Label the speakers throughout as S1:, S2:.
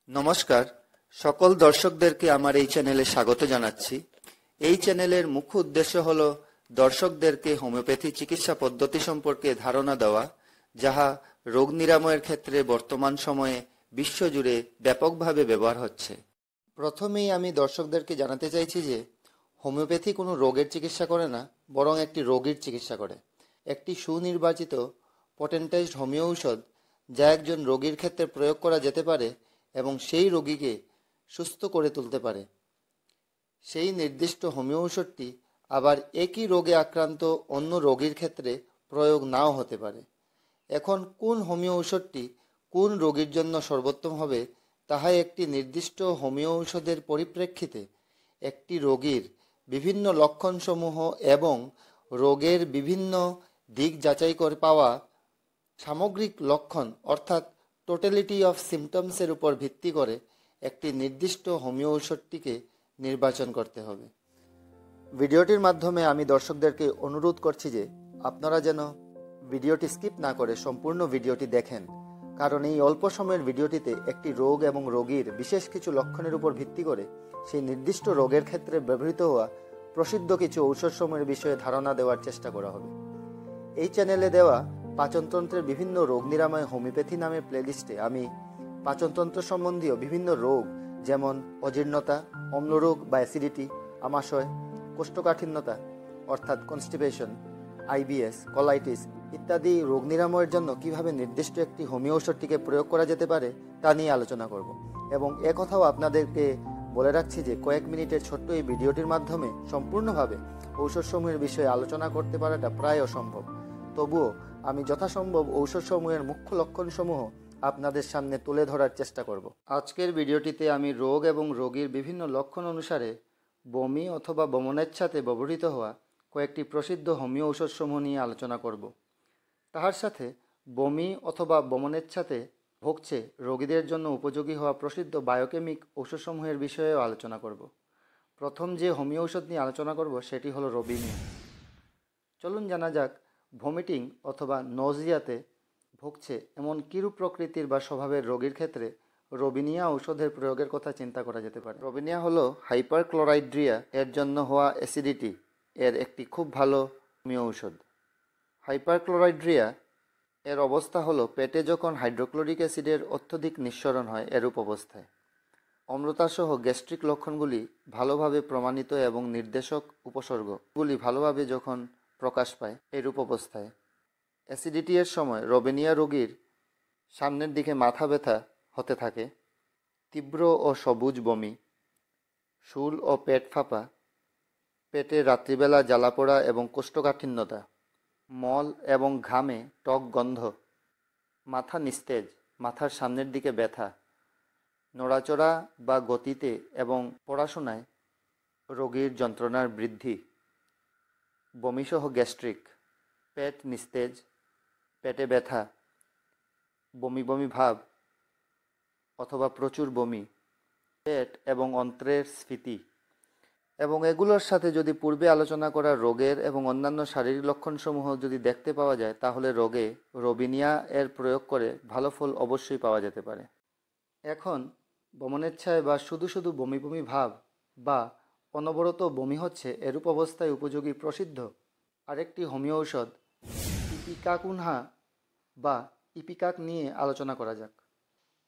S1: নমস্কার, সকল দর্শকদেরকে আমার এই চ্যানেলে স্বাগত জানাচ্ছি। এই চ্যানেলের মুখ্য উদ্দেশ্য হলো দর্শকদেরকে হোমিওপ্যাথি চিকিৎসা পদ্ধতি সম্পর্কে ধারণা দেওয়া, যাহা রোগ নিরাময়ের ক্ষেত্রে বর্তমান সময়ে বিশ্বজুড়ে ব্যাপকভাবে ব্যবহার হচ্ছে। প্রথমেই আমি দর্শকদেরকে জানাতে চাইছি যে হোমিওপ্যাথি কোনো রোগের চিকিৎসা করে না, বরং একটি রোগীর চিকিৎসা করে। একটি সুনির্বাচিত পটেন্টাইজড হোমিও ঔষধ যা একজন রোগীর ক্ষেত্রে প্রয়োগ করা যেতে পারে এবং সেই রোগীকে সুস্থ করে তুলতে পারে। সেই নির্দিষ্ট হোমিও ঔষধটি আবার একই রোগে আক্রান্ত অন্য রোগীর ক্ষেত্রে প্রয়োগ নাও হতে পারে। এখন কোন হোমিও ঔষধটি কোন রোগীর জন্য সর্বোত্তম হবে, তাহা একটি নির্দিষ্ট হোমিও ঔষধের পরিপ্রেক্ষিতে একটি রোগীর বিভিন্ন লক্ষণসমূহ এবং রোগের বিভিন্ন দিক যাচাই করে পাওয়া সামগ্রিক লক্ষণ অর্থাৎ টোটালিটি অফ সিমটমসের উপর ভিত্তি করে একটি নির্দিষ্ট হোমিও ঔষধটিকে নির্বাচন করতে হবে। ভিডিওটির মাধ্যমে আমি দর্শকদেরকে অনুরোধ করছি যে আপনারা যেন ভিডিওটি স্কিপ না করে সম্পূর্ণ ভিডিওটি দেখেন, কারণ এই অল্প সময়ের ভিডিওটিতে একটি রোগ এবং রোগীর বিশেষ কিছু লক্ষণের উপর ভিত্তি করে সেই নির্দিষ্ট রোগের ক্ষেত্রে ব্যবহৃত হওয়া প্রসিদ্ধ কিছু ঔষধসমূহের বিষয়ে ধারণা দেওয়ার চেষ্টা করা হবে। এই চ্যানেলে দেওয়া পাচনতন্ত্রের বিভিন্ন রোগ নিরাময় হোমিওপ্যাথি নামের প্লেলিস্টে আমি পাচনতন্ত্র সম্বন্ধীয় বিভিন্ন রোগ যেমন অজীর্ণতা, অম্লরোগ বা অ্যাসিডিটি, আমাশয়, কোষ্ঠকাঠিন্যতা অর্থাৎ কনস্টিপেশন, আইবিএস, কলাইটিস ইত্যাদি রোগ নিরাময়ের জন্য কিভাবে নির্দিষ্ট একটি হোমিও ঔষধটিকে প্রয়োগ করা যেতে পারে তা নিয়ে আলোচনা করব। এবং একথাও আপনাদেরকে বলে রাখছি যে কয়েক মিনিটের ছোট্ট এই ভিডিওটির মাধ্যমে সম্পূর্ণভাবে ঔষধসমূহের বিষয়ে আলোচনা করতে পারাটা প্রায় অসম্ভব। তবুও আমি যথাসম্ভব ঔষধসমূহের মুখ্য লক্ষণসমূহ আপনাদের সামনে তুলে ধরার চেষ্টা করব। আজকের ভিডিওটিতে আমি রোগ এবং রোগীর বিভিন্ন লক্ষণ অনুসারে বমি অথবা বমনেচ্ছাতে ব্যবহৃত হওয়া কয়েকটি প্রসিদ্ধ হোমিও ঔষধসমূহ নিয়ে আলোচনা করব। তাহার সাথে বমি অথবা বমনেচ্ছাতে ভুগছে রোগীদের জন্য উপযোগী হওয়া প্রসিদ্ধ বায়োকেমিক ঔষধসমূহের বিষয়েও আলোচনা করব। প্রথম যে হোমিও ঔষধ নিয়ে আলোচনা করব সেটি হলো রোবিনিয়া। চলুন জানা যাক ভমিটিং অথবা নজিয়াতে ভুগছে এমন কিরূপ প্রকৃতির বা স্বভাবের রোগীর ক্ষেত্রে রোবিনিয়া ঔষধের প্রয়োগের কথা চিন্তা করা যেতে পারে। রোবিনিয়া হলো হাইপারক্লোরাইড্রিয়া এর জন্য হওয়া অ্যাসিডিটি এর একটি খুব ভালো হোমিও ঔষধ। হাইপারক্লোরাইড্রিয়া এর অবস্থা হলো পেটে যখন হাইড্রোক্লোরিক অ্যাসিডের অত্যধিক নিঃসরণ হয় এরূপ অবস্থায়। অম্লতাসহ গ্যাস্ট্রিক লক্ষণগুলি ভালোভাবে প্রমাণিত এবং নির্দেশক উপসর্গগুলি ভালোভাবে যখন প্রকাশ পায় এরূপ অবস্থায় অ্যাসিডিটি এর সময় রোবিনিয়া রোগীর সামনের দিকে মাথা ব্যথা হতে থাকে, তীব্র ও সবুজ বমি, শুল ও পেট ফাঁপা, পেটে রাত্রিবেলা জ্বালাপোড়া এবং কোষ্ঠকাঠিন্যতা, মল এবং ঘামে টক গন্ধ, মাথা নিস্তেজ, মাথার সামনের দিকে ব্যথা, নড়াচড়া বা গতিতে এবং পড়াশোনায় রোগীর যন্ত্রণার বৃদ্ধি, বমিসহ গ্যাস্ট্রিক, পেট নিস্তেজ, পেটে ব্যথা, বমি বমি ভাব অথবা প্রচুর বমি, পেট এবং অন্ত্রের স্ফীতি এবং এগুলোর সাথে যদি পূর্বে আলোচনা করা রোগের এবং অন্যান্য শারীরিক লক্ষণসমূহ যদি দেখতে পাওয়া যায়, তাহলে রোগে রোবিনিয়া এর প্রয়োগ করে ভালো ফল অবশ্যই পাওয়া যেতে পারে। এখন বমনেচ্ছায় বা শুধু শুধু বমি বমি ভাব বা অনবরত বমি হচ্ছে এরূপ অবস্থায় উপযোগী প্রসিদ্ধ আরেকটি হোমিও ঔষধ ইপিকাকুনহা বা ইপিকাক নিয়ে আলোচনা করা যাক।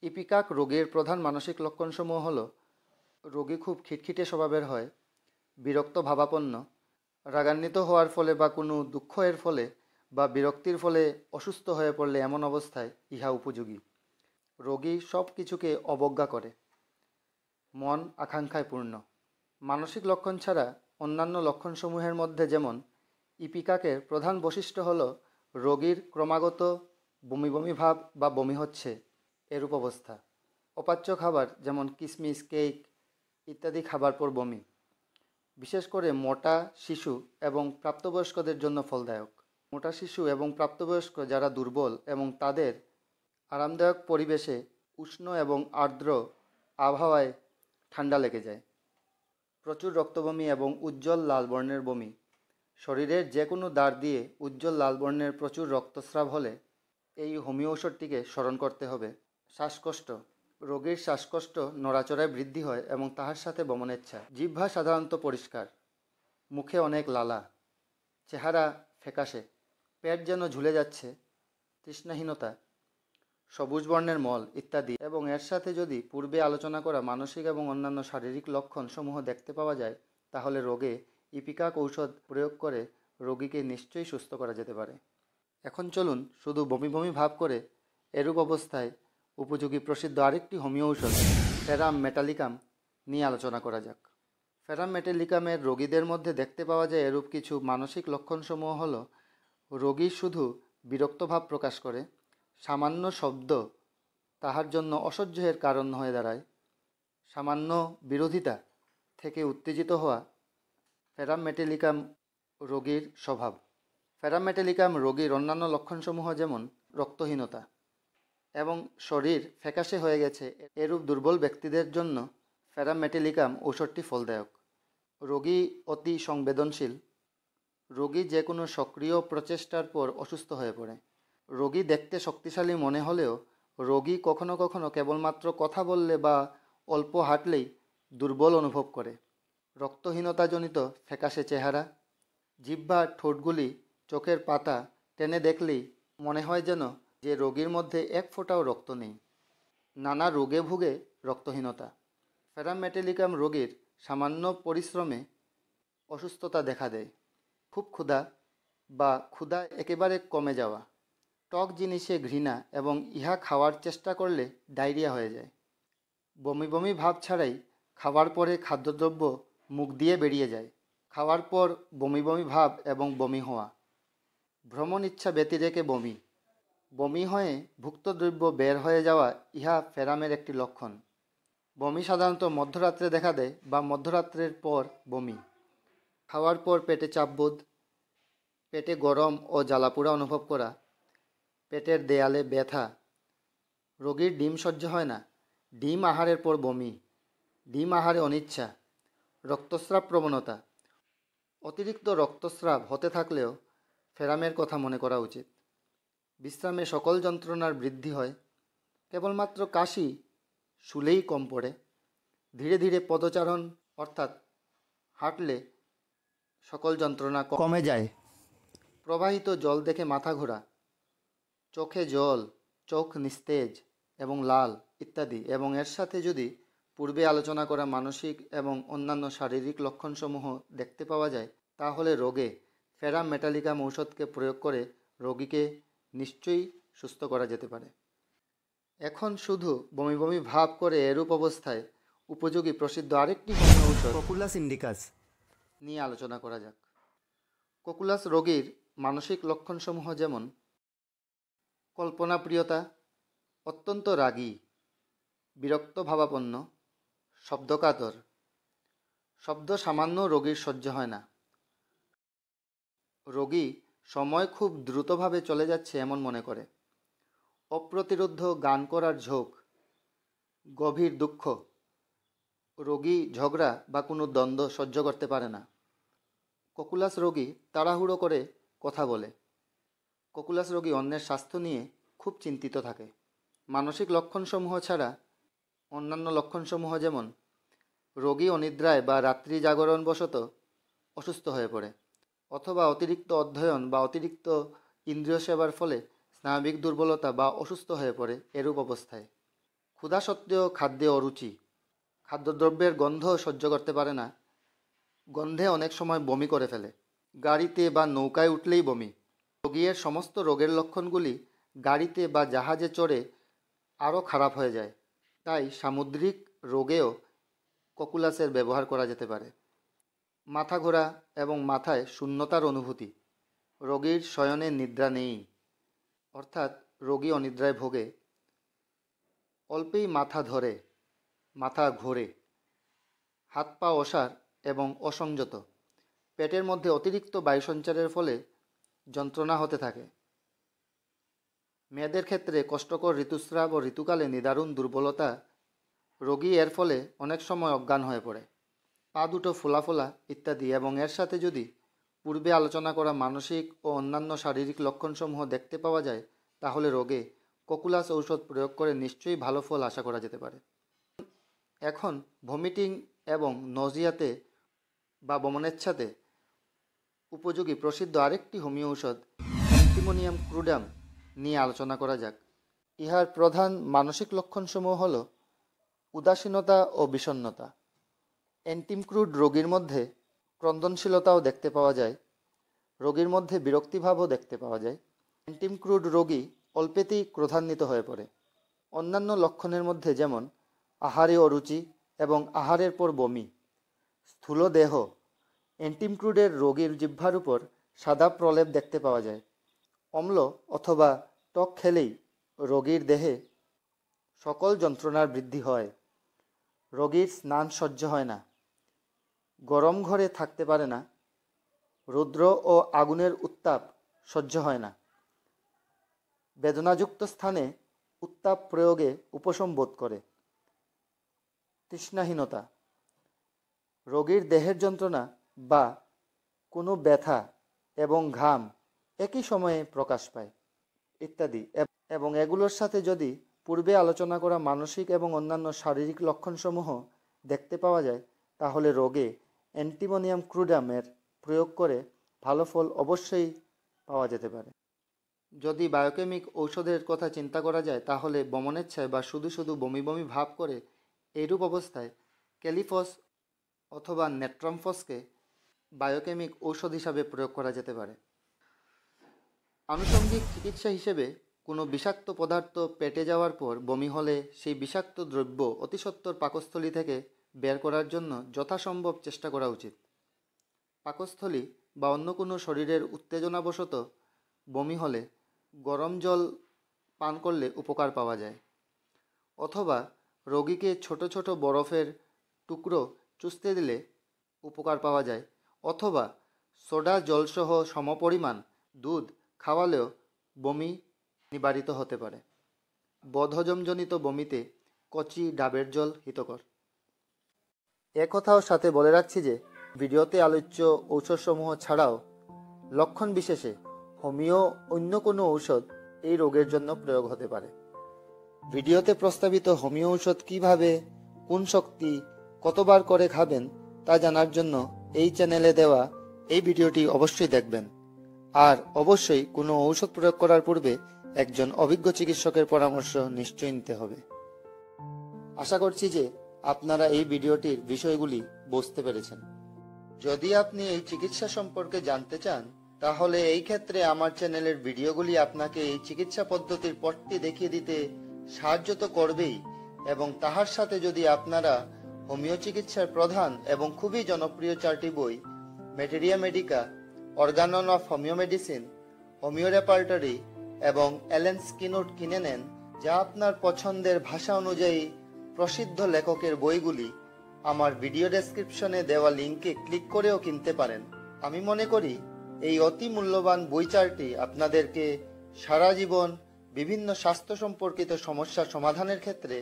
S1: ইপিকাক রোগীর প্রধান মানসিক লক্ষণসমূহ হলো রোগী খুব খিটখিটে স্বভাবের হয়, বিরক্ত ভাবাপন্ন, রাগান্বিত হওয়ার ফলে বা কোনো দুঃখ এর ফলে বা বিরক্তির ফলে অসুস্থ হয়ে পড়লে এমন অবস্থায় ইহা উপযোগী। রোগী সব কিছুকে অবজ্ঞা করে, মন আকাঙ্ক্ষায় পূর্ণ। মানসিক লক্ষণ ছাড়া অন্যান্য লক্ষণসমূহের মধ্যে যেমন ইপিকাকের প্রধান বৈশিষ্ট্য হল রোগীর ক্রমাগত বমি বমি ভাব বা বমি হচ্ছে এরূপ অবস্থা, অপাচ্য খাবার যেমন কিশমিশ, কেক ইত্যাদি খাবার পর বমি, বিশেষ করে মোটা শিশু এবং প্রাপ্তবয়স্কদের জন্য ফলদায়ক। মোটা শিশু এবং প্রাপ্তবয়স্ক যারা দুর্বল এবং তাদের আরামদায়ক পরিবেশে উষ্ণ এবং আর্দ্র আবহাওয়ায় ঠান্ডা লেগে যায়। প্রচুর রক্তবমি এবং উজ্জ্বল লাল বর্ণের বমি, শরীরের যে কোনো দ্বার দিয়ে উজ্জ্বল লাল বর্ণের প্রচুর রক্তস্রাব হলে এই হোমিও ঔষধটিকে স্মরণ করতে হবে। শ্বাসকষ্ট, রোগীর শ্বাসকষ্ট, নড়াচড়ায় বৃদ্ধি হয় এবং তাহার সাথে বমনেচ্ছা। জিহ্বা সাধারণত পরিষ্কার, মুখে অনেক লালা, চেহারা ফ্যাকাশে, পেট যেন ঝুলে যাচ্ছে, তৃষ্ণাহীনতা, সবুজ বর্ণের মল ইত্যাদি। এবং এর সাথে যদি পূর্বে আলোচনা করা মানসিক এবং অন্যান্য শারীরিক লক্ষণ সমূহ দেখতে পাওয়া যায়, তাহলে রোগে ইপিকাক ঔষধ প্রয়োগ করে রোগীকে নিশ্চয়ই সুস্থ করা যেতে পারে। এখন চলুন শুধু বমি বমি ভাব করে এরূপ অবস্থায় উপযোগী প্রসিদ্ধ আরেকটি হোমিও ঔষধ ফেরাম মেটালিকাম নিয়ে আলোচনা করা যাক। ফেরাম মেটালিকামের রোগীদের মধ্যে দেখতে পাওয়া যায় এরূপ কিছু মানসিক লক্ষণসমূহ হল: রোগী শুধু বিরক্ত ভাব প্রকাশ করে, সামান্য শব্দ তাহার জন্য অসহ্যের কারণ হয়ে দাঁড়ায়, সামান্য বিরোধিতা থেকে উত্তেজিত হওয়া ফেরাম মেটালিকাম রোগীর স্বভাব। ফেরাম মেটালিকাম রোগীর অন্যান্য লক্ষণসমূহ যেমন রক্তহীনতা এবং শরীর ফ্যাকাশে হয়ে গেছে, এরূপ দুর্বল ব্যক্তিদের জন্য ফেরাম মেটালিকাম ঔষধটি ফলদায়ক। রোগী অতি সংবেদনশীল, রোগী যে কোনো সক্রিয় প্রচেষ্টার পর অসুস্থ হয়ে পড়ে। রোগী দেখতে শক্তিশালী মনে হলেও রোগী কখনো কখনো কেবলমাত্র কথা বললে বা অল্প হাঁটলেই দুর্বল অনুভব করে। রক্তহীনতাজনিত ফ্যাকাশে চেহারা, জিহ্বা, ঠোঁটগুলি চোখের পাতা টেনে দেখলেই মনে হয় যেন যে রোগীর মধ্যে এক ফোঁটাও রক্ত নেই। নানা রোগে ভুগে রক্তহীনতা। ফেরাম মেটালিকাম রোগীর সামান্য পরিশ্রমে অসুস্থতা দেখা দেয়। খুব ক্ষুধা বা ক্ষুধা একেবারে কমে যাওয়া, টক জিনিসে ঘৃণা এবং ইহা খাওয়ার চেষ্টা করলে ডায়রিয়া হয়ে যায়। বমি বমি ভাব ছাড়াই খাওয়ার পরে খাদ্যদ্রব্য মুখ দিয়ে বেরিয়ে যায়। খাওয়ার পর বমি বমি ভাব এবং বমি হওয়া। ভ্রমণ ইচ্ছা ব্যতি রেখে বমি, বমি হয়ে ভুক্ত দ্রব্য বের হয়ে যাওয়া ইহা ফেরামের একটি লক্ষণ। বমি সাধারণত মধ্যরাত্রে দেখা দেয় বা মধ্যরাত্রের পর বমি। খাওয়ার পর পেটে চাপবোধ, পেটে গরম ও জ্বালাপোড়া অনুভব করা, পেটের দেয়ালে ব্যথা। রোগীর ডিম সহ্য হয় না, ডিম আহারের পর বমি, ডিম আহারে অনিচ্ছা, রক্তস্রাব প্রবণতা। অতিরিক্ত রক্তস্রাব হতে থাকলেও ফেরামের কথা মনে করা উচিত। বিশ্রামে সকল যন্ত্রণার বৃদ্ধি হয়, কেবলমাত্র কাশি শুলেই কম পড়ে। ধীরে ধীরে পদচারণ অর্থাৎ হাঁটলে সকল যন্ত্রণা কমে যায়। প্রবাহিত জল দেখে মাথা ঘোরা, চোখে জল, চোখ নিস্তেজ এবং লাল ইত্যাদি। এবং এর সাথে যদি পূর্বে আলোচনা করা মানসিক এবং অন্যান্য শারীরিক লক্ষণসমূহ দেখতে পাওয়া যায়, তাহলে রোগে ফেরাম মেটালিকাম ঔষধকে প্রয়োগ করে রোগীকে নিশ্চয়ই সুস্থ করা যেতে পারে। এখন শুধু বমি বমি ভাব করে এরূপ অবস্থায় উপযোগী প্রসিদ্ধ আরেকটি হোমিও ঔষধ কোকুলাস ইন্ডিকাস নিয়ে আলোচনা করা যাক। কোকুলাস রোগীর মানসিক লক্ষণসমূহ যেমন কল্পনাপ্রিয়তা, অত্যন্ত রাগী, বিরক্ত ভাবাপন্ন, শব্দকাতর। শব্দ সামান্য রোগীর সহ্য হয় না। রোগী সময় খুব দ্রুতভাবে চলে যাচ্ছে এমন মনে করে। অপ্রতিরোধ্য গান করার ঝোঁক, গভীর দুঃখ। রোগী ঝগড়া বা কোনো দ্বন্দ্ব সহ্য করতে পারে না। কোকুলাস রোগী তাড়াহুড়ো করে কথা বলে। কোকুলাস রোগী অন্যের স্বাস্থ্য নিয়ে খুব চিন্তিত থাকে। মানসিক লক্ষণসমূহ ছাড়া অন্যান্য লক্ষণসমূহ যেমন রোগী অনিদ্রায় বা রাত্রি জাগরণবশত অসুস্থ হয়ে পড়ে, অথবা অতিরিক্ত অধ্যয়ন বা অতিরিক্ত ইন্দ্রিয় সেবার ফলে স্নায়বিক দুর্বলতা বা অসুস্থ হয়ে পড়ে। এরূপ অবস্থায় ক্ষুধা সত্ত্বেও খাদ্যে অরুচি, খাদ্যদ্রব্যের গন্ধ সহ্য করতে পারে না, গন্ধে অনেক সময় বমি করে ফেলে। গাড়িতে বা নৌকায় উঠলেই বমি। রোগীর সমস্ত রোগের লক্ষণগুলি গাড়িতে বা জাহাজে চড়ে আরও খারাপ হয়ে যায়। তাই সামুদ্রিক রোগেও কোকুলাসের ব্যবহার করা যেতে পারে। মাথা ঘোরা এবং মাথায় শূন্যতার অনুভূতি। রোগীর শয়নে নিদ্রা নেই, অর্থাৎ রোগী অনিদ্রায় ভোগে। অল্পেই মাথা ধরে, মাথা ঘোরে, হাত পা অসাড় এবং অসংযত। পেটের মধ্যে অতিরিক্ত বায়ু সঞ্চারের ফলে যন্ত্রণা হতে থাকে। মেয়েদের ক্ষেত্রে কষ্টকর ঋতুস্রাব ও ঋতুকালে নিদারুণ দুর্বলতা। রোগী এর ফলে অনেক সময় অজ্ঞান হয়ে পড়ে। পা দুটো ফোলা ফোলা ইত্যাদি। এবং এর সাথে যদি পূর্বে আলোচনা করা মানসিক ও অন্যান্য শারীরিক লক্ষণসমূহ দেখতে পাওয়া যায়, তাহলে রোগে কোকুলাস ঔষধ প্রয়োগ করে নিশ্চয়ই ভালো ফল আশা করা যেতে পারে। এখন ভমিটিং এবং নজিয়াতে বা বমনেচ্ছাতে উপযোগী প্রসিদ্ধ আরেকটি হোমিও ঔষধ অ্যান্টিমোনিয়াম ক্রুডাম নিয়ে আলোচনা করা যাক। ইহার প্রধান মানসিক লক্ষণসমূহ হল উদাসীনতা ও বিষণ্ণতা। অ্যান্টিমক্রুড রোগীর মধ্যে ক্রন্দনশীলতাও দেখতে পাওয়া যায়, রোগীর মধ্যে বিরক্তিভাবও দেখতে পাওয়া যায়। অ্যান্টিমক্রুড রোগী অল্পেতেই ক্রোধান্বিত হয়ে পড়ে। অন্যান্য লক্ষণের মধ্যে যেমন আহারে অরুচি এবং আহারের পর বমি, স্থূল দেহ। অ্যান্টিমক্রুডের রোগীর জিহ্বার উপর সাদা প্রলেপ দেখতে পাওয়া যায়। অম্ল অথবা টক খেলেই রোগীর দেহে সকল যন্ত্রণার বৃদ্ধি হয়। রোগীর স্নান সহ্য হয় না, গরম ঘরে থাকতে পারে না, রৌদ্র ও আগুনের উত্তাপ সহ্য হয় না, বেদনাযুক্ত স্থানে উত্তাপ প্রয়োগে উপশম বোধ করে। তৃষ্ণাহীনতা, রোগীর দেহের যন্ত্রণা বা কোনো ব্যথা এবং ঘাম একই সময়ে প্রকাশ পায় ইত্যাদি। এবং এগুলোর সাথে যদি পূর্বে আলোচনা করা মানসিক এবং অন্যান্য শারীরিক লক্ষণসমূহ দেখতে পাওয়া যায়, তাহলে রোগে অ্যান্টিমোনিয়াম ক্রুডামের প্রয়োগ করে ভালো ফল অবশ্যই পাওয়া যেতে পারে। যদি বায়োকেমিক ঔষধের কথা চিন্তা করা যায়, তাহলে বমনেচ্ছায় বা শুধু শুধু বমি বমি ভাব করে এইরূপ অবস্থায় ক্যালিফস অথবা নেট্রামফসকে বায়োকেমিক ঔষধ হিসাবে প্রয়োগ করা যেতে পারে। আনুষঙ্গিক চিকিৎসা হিসেবে কোনো বিষাক্ত পদার্থ পেটে যাওয়ার পর বমি হলে সেই বিষাক্ত দ্রব্য অতিসত্বর পাকস্থলী থেকে বের করার জন্য যথাসম্ভব চেষ্টা করা উচিত। পাকস্থলী বা অন্য কোনো শরীরের উত্তেজনাবশত বমি হলে গরম জল পান করলে উপকার পাওয়া যায়, অথবা রোগীকে ছোট ছোট বরফের টুকরো চুষতে দিলে উপকার পাওয়া যায়, অথবা সোডা জলসহ সমপরিমাণ দুধ খাওয়ালেও বমি নিবারিত হতে পারে। বদহজমজনিত বমিতে কচি ডাবের জল হিতকর। একথাও সাথে বলে রাখছি যে ভিডিওতে আলোচ্য ঔষধসমূহ ছাড়াও লক্ষণ বিশেষে হোমিও অন্য কোনো ঔষধ এই রোগের জন্য প্রয়োগ হতে পারে। ভিডিওতে প্রস্তাবিত হোমিও ঔষধ কিভাবে, কোন শক্তি, কতবার করে খাবেন তা জানার জন্য এই চ্যানেলে দেওয়া এই ভিডিওটি অবশ্যই দেখবেন। আর অবশ্যই কোনো ঔষধ প্রয়োগ করার পূর্বে একজন অভিজ্ঞ চিকিৎসকের পরামর্শ নিশ্চয়ই নিতে হবে। আশা করছি যে আপনারা এই ভিডিওটির বিষয়গুলি বুঝতে পেরেছেন। যদি আপনি এই চিকিৎসা সম্পর্কে জানতে চান, তাহলে এই ক্ষেত্রে আমার চ্যানেলের ভিডিওগুলি আপনাকে এই চিকিৎসা পদ্ধতির পথটি দেখিয়ে দিতে সাহায্য তো করবেই, এবং তাহার সাথে যদি আপনারা হোমিও চিকিৎসার প্রধান এবং খুবই জনপ্রিয় 4টি বই materia medica, organon of homeo medicine, homeo repertory এবং অ্যালেন স্কিনোট কিনে নেন, যা আপনার পছন্দের ভাষা অনুযায়ী প্রসিদ্ধ লেখকের বইগুলি আমার ভিডিও ডেসক্রিপশনে দেওয়া লিঙ্কে ক্লিক করেও কিনতে পারেন। আমি মনে করি এই অতি মূল্যবান বই 4টি আপনাদেরকে সারা জীবন বিভিন্ন স্বাস্থ্য সম্পর্কিত সমস্যার সমাধানের ক্ষেত্রে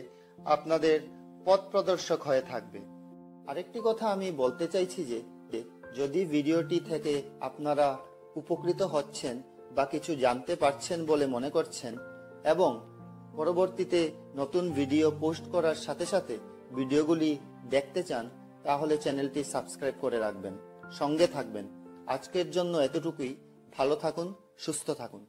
S1: আপনাদের পথ প্রদর্শক হয়ে থাকবে। আরেকটি কথা আমি বলতে চাইছি যে যদি ভিডিওটি থেকে আপনারা উপকৃত হচ্ছেন বা কিছু জানতে পারছেন বলে মনে করছেন, এবং পরবর্তীতে নতুন ভিডিও পোস্ট করার সাথে সাথে ভিডিওগুলি দেখতে চান, তাহলে চ্যানেলটি সাবস্ক্রাইব করে রাখবেন, সঙ্গে থাকবেন। আজকের জন্য এতটুকুই। ভালো থাকুন, সুস্থ থাকুন।